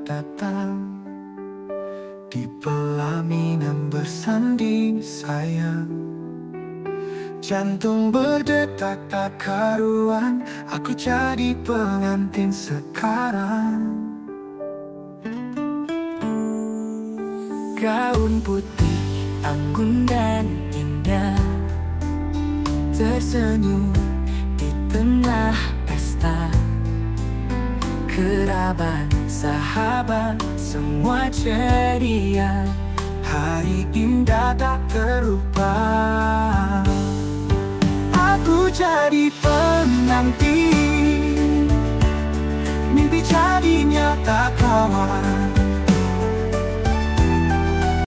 datang di pelaminan bersanding sayang. Jantung berdetak tak karuan, aku jadi pengantin sekarang. Gaun putih, anggun dan indah, tersenyum di tengah pesta. Kerabat, sahabat, semua ceria. Hari indah tak terlupa. Aku jadi penanti, mimpi jadi nyata kawan.